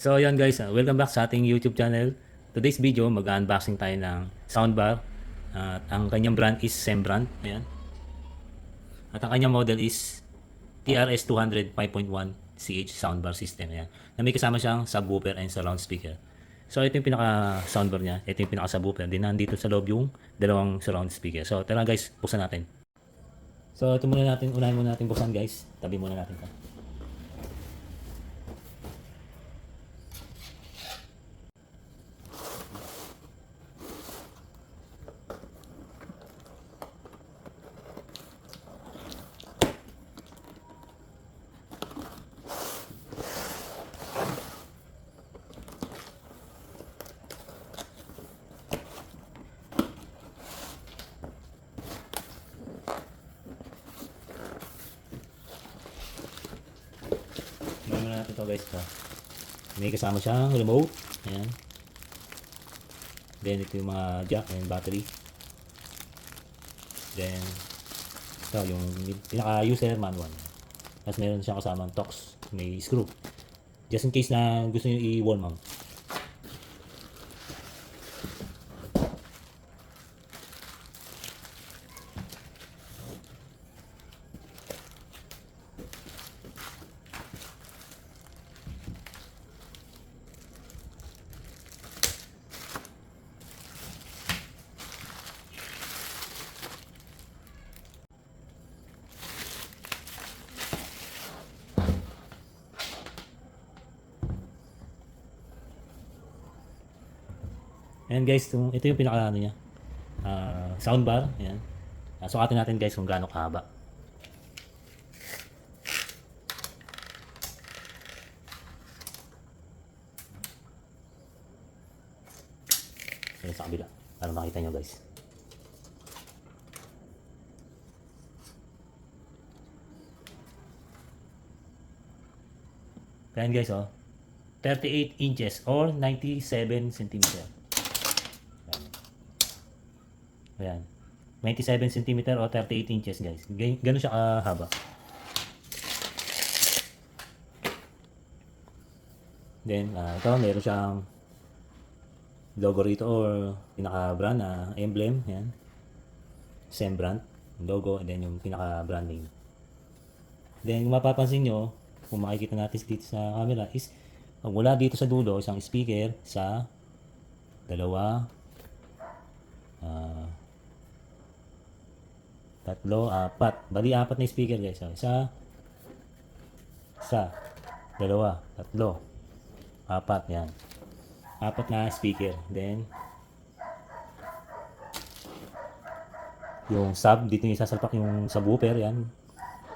So yun guys, welcome back sa ating YouTube channel. Today's video, mag-unboxing tayo ng soundbar. At ang kanyang brand is Sembrand. Ayan. At ang kanyang model is TRS200 5.1 CH soundbar system. Ayan. Na may kasama siyang subwoofer and surround speaker. So ito yung pinaka soundbar niya, ito yung pinaka subwoofer. Din nandito sa loob yung dalawang surround speaker. So tara guys, buksan natin. So ito muna natin, unahin muna natin buksan guys. Tabi muna natin ito. Muna natin ito guys. May kasama siyang remote. Ayan. Then ito yung mga jack and battery. Then ito yung pinaka user manual. Tapos meron siyang kasamang tox. May screw. Just in case na gusto nyo i-wall mount. Ayan guys, ito yung pinaka ano niya. Soundbar. Ayan. Sukatin natin guys kung gaano kahaba. Ayan sa kabila. Para makita nyo guys. Ayan guys, 38 inches or 97 centimeter. Ayan. 97 cm o 38 inches guys. Ganun siya kahaba. Then, ito meron siyang logo rito or pinaka-brand na emblem. Ayan. Sembrand. Logo and then yung pinaka-brand name. Then, kung mapapansin nyo, kung makikita natin dito sa camera is mula dito sa dulo, isang speaker sa dalawa, tatlo, apat. Bali, apat na speaker guys. Isa, dalawa, tatlo, apat. Yan. Apat na speaker. Then, yung sub, dito yung isasalpak yung subwoofer. Yan.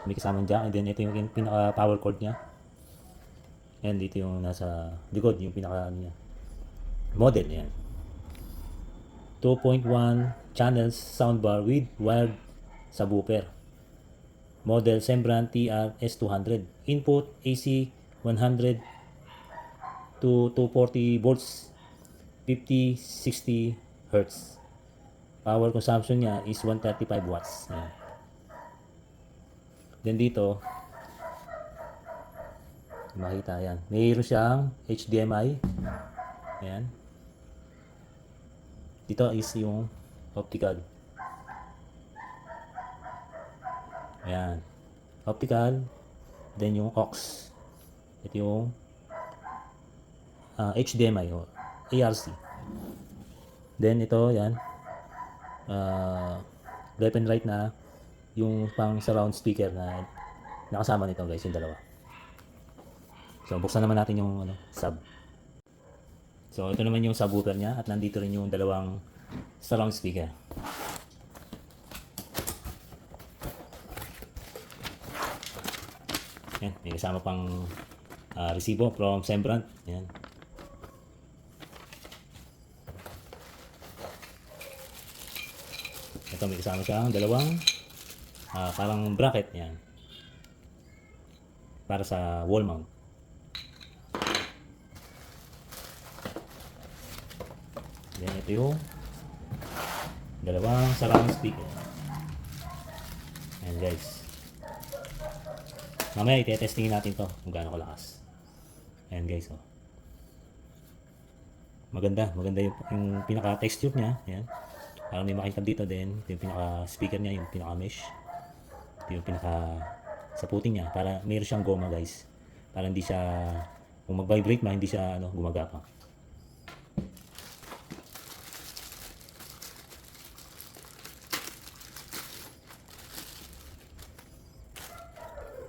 May kasamang jack. And then, ito yung pinaka power cord niya. And dito yung nasa likod, yung pinaka niya. Model. Yan. 2.1 channels soundbar with wired subwoofer. Model Sembrand TRS200. Input AC 100 to 240 volts, 50-60 Hz. Power consumption niya is 135 watts. Ayan. Then dito, makita yan. Mayroon siyang HDMI. Ayan. Dito is yung optical. Ayan. Optical. Then yung aux. Ito yung HDMI o ARC. Then ito, yan. Left and right na yung pang surround speaker na nakasama nito guys, yung dalawa. So, buksan naman natin yung sub. So, ito naman yung subwoofer niya at nandito rin yung dalawang surround speaker. Yan, may kasama pang resibo from Sembrand. Yan. Ito may kasama siyang dalawang parang bracket. Yan. Para sa wall mount. Then ito yung dalawang surround speaker. Ayan guys. Mamaya i-testingin natin to kung gaano kalakas. Ayan guys, oh. Maganda yung pinaka-texture niya. Yan. Parang may makintab dito din. Ito yung pinaka-speaker niya, yung pinaka-mesh. Ito yung sa puting niya. Para mayroon siyang goma guys. Para hindi siya, kung mag-vibrate man, hindi siya gumagapang.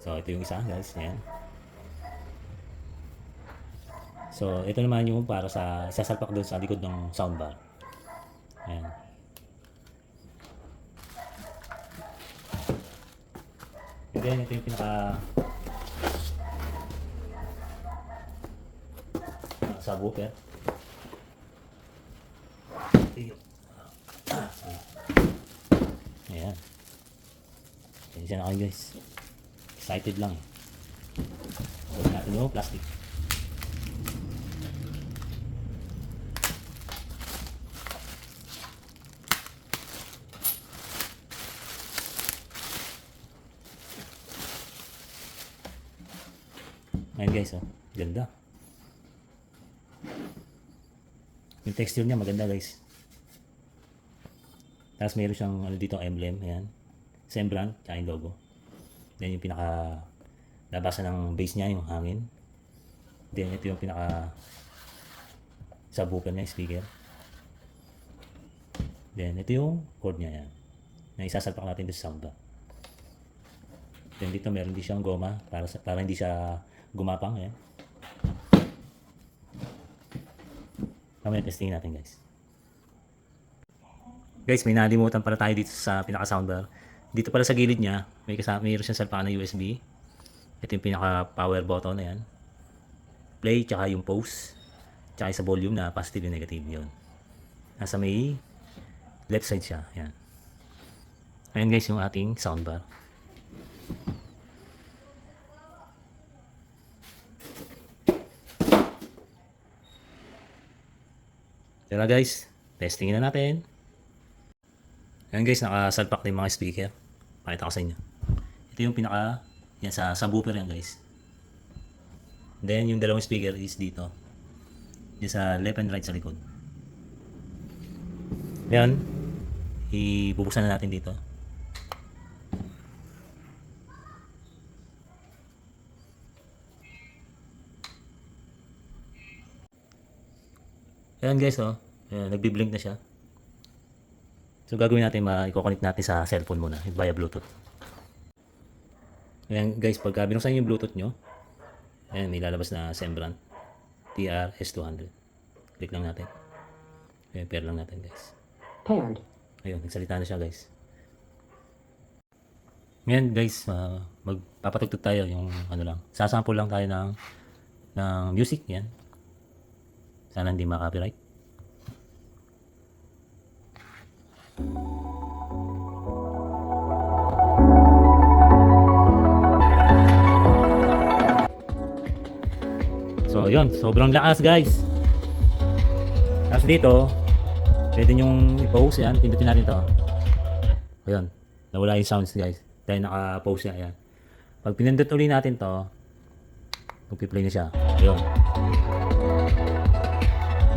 So ito yung isa guys. Yan. So ito naman yung para sa sasalpak doon sa likod ng soundbar. Ayan. And then ito yung subwoofer. Ayan. Ayan na kayo guys. Excited lang eh. Bukas natin yung plastic. Ayan guys, oh. Ganda. Yung texture niya maganda guys. Tapos mayroon siyang dito emblem, ayan. Same brand, tsaka yung logo. Then yung pinaka labasan ng base niya, yung hangin. Then ito yung pinaka subwoofer niya, speaker. Then ito yung cord niya, yan. Na isasalpak natin dito sa soundbar. Then dito meron din siyang goma para hindi siya gumapang, ayan. Mamaya testingin natin guys. Guys, may nalimutan pala tayo dito sa pinaka soundbar. Dito pala sa gilid niya, mayroon siyang salpakan na USB. Ito yung pinaka power button na yan. Play, tsaka yung pause. Tsaka sa volume na positive yung negative yun. Nasa may left side siya. Yan. Ayan guys yung ating soundbar. Tara guys, testingin na natin. Ayan guys, nakasalpak na yung mga speaker. Pakita ko sa inyo. Ito yung yan sa subwoofer yan guys. Then yung dalawang speaker is dito. Yung sa left and right sa likod. Yan. Ibubuksan na natin dito. Ayan guys, oh. Ayan, nagbi-blink na siya. So gagawin natin, i-connect natin sa cellphone muna via Bluetooth. Ayan guys, pagka binuksan yung Bluetooth nyo, ayan, may lalabas na Sembran TR-S200. Click lang natin. Ayan, pair lang natin guys. Paired. Ayun, nagsalita na siya guys. Ngayon guys, magpapatugtog tayo yung lang. Sasample lang tayo ng music, yan. Sana hindi ma-copyright. So yun, sobrang lakas guys. Tapos dito, pwede nyong i-pause yan. Pindutin natin to. Ayun, nawala yung sounds guys. Dahil naka-pause yan. Ayan. Pag pinindot ulit natin to, magpi-play na siya. Ayun.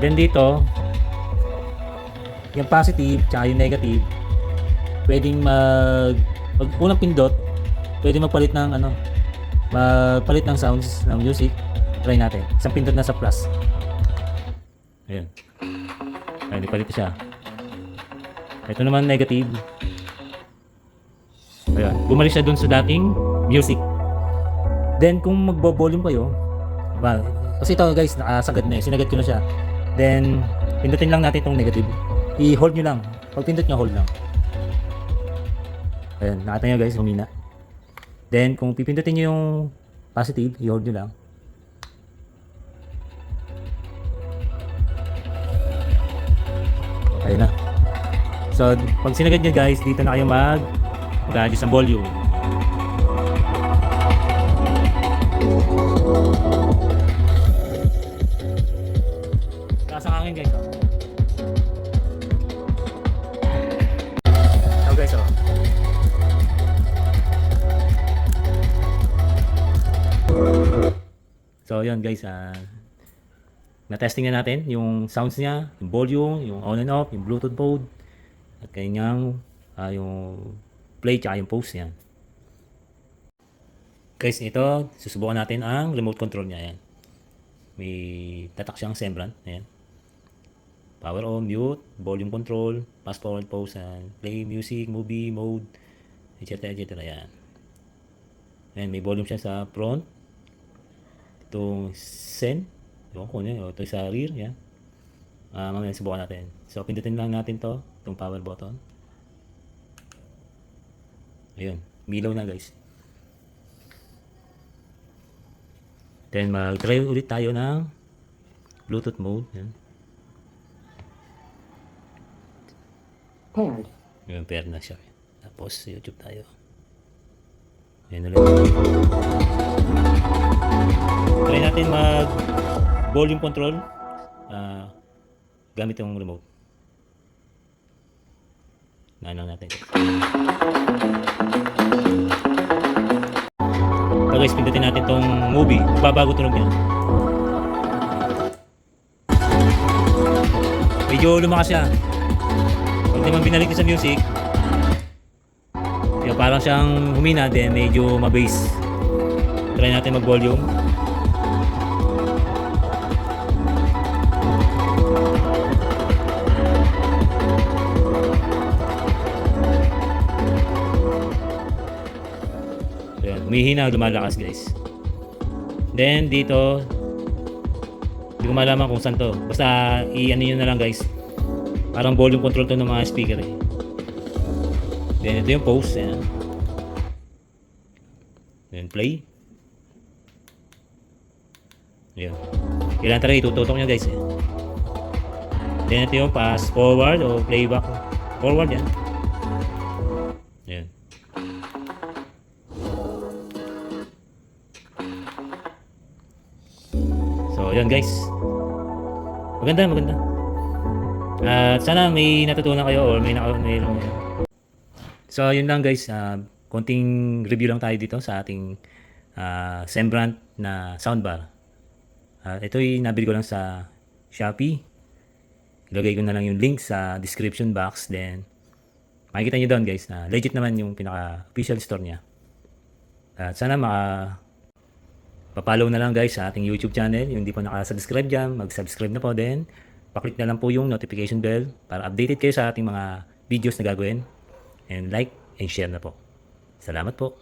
Then dito, yung positive tsaka yung negative, pwedeng pag unang pindot, pwede magpalit ng magpalit ng sounds ng music. Try natin. Isang pindot na sa plus. Ayun. Ayun, ipalit siya. Ito naman negative. Ayun. Bumalik siya dun sa dating music. Then kung magbo-volume kayo, kasi ito guys, nakasagad na eh. Sinagad ko na siya. Then, pindutin lang natin itong negative. I-hold nyo lang. Pag pindot nyo, hold lang. Ayan, nakita nyo guys, humina. Then, kung pipindutin nyo yung positive, i-hold nyo lang. Ayan na. So, pag sinagad nyo guys, dito na kayo mag-adjust ang volume. Sa hangin guys. Oh guys, oh. So yun guys, na-testing na natin yung sounds niya, yung volume, yung on and off, yung Bluetooth mode, at kanyang yung play tsaka yung pause niya. Guys, ito, susubukan natin ang remote control niya. Ayan. May tatak siyang Semblant. Ayan. Power on, mute, volume control, fast forward, pause, and play music, movie, mode, etc. etc. Ayan. Ayan, may volume siya sa front. Itong send. Ewan ko na, ito sa rear. Ayan. Mamaya subukan natin. So, pindutin lang natin to, itong power button. Ayun, milaw na guys. Then, mag-try ulit tayo ng Bluetooth mode. Ayan. Paired. Yung pair na siya. Tapos, YouTube tayo. Ayan ulit. Try natin mag-volume control gamit yung remote. Naano natin. So guys, pindutin natin tong movie. Babago tunog yan. Medyo lumakas siya. Pag naman binalik ko sa music, kaya parang siyang humina, then medyo ma-bass. Try natin mag-volume. Ayan, humihina, lumalakas guys. Then dito, hindi ko malaman kung saan to. Basta i-ano nyo na lang guys. Parang volume control to ng mga speaker eh. Then ito yung pause. Ayan. Then play. Ayan. Kailangan talaga itututok nyo guys eh. Then ito yung pass forward o playback. Forward yan. Ayan. So yun guys. Maganda, maganda. At sana may natutunan kayo or may So yun lang guys, konting review lang tayo dito sa ating Semblant na soundbar. Ito'y nabili ko lang sa Shopee. Ilagay ko na lang yung link sa description box. Then makikita nyo doon guys na legit naman yung pinaka official store niya. At sana papollow na lang guys sa ating YouTube channel. Yung hindi pa nakasubscribe dyan, mag-subscribe na po din. Paklik na lang po yung notification bell para updated kayo sa ating mga videos na gagawin. And like and share na po. Salamat po.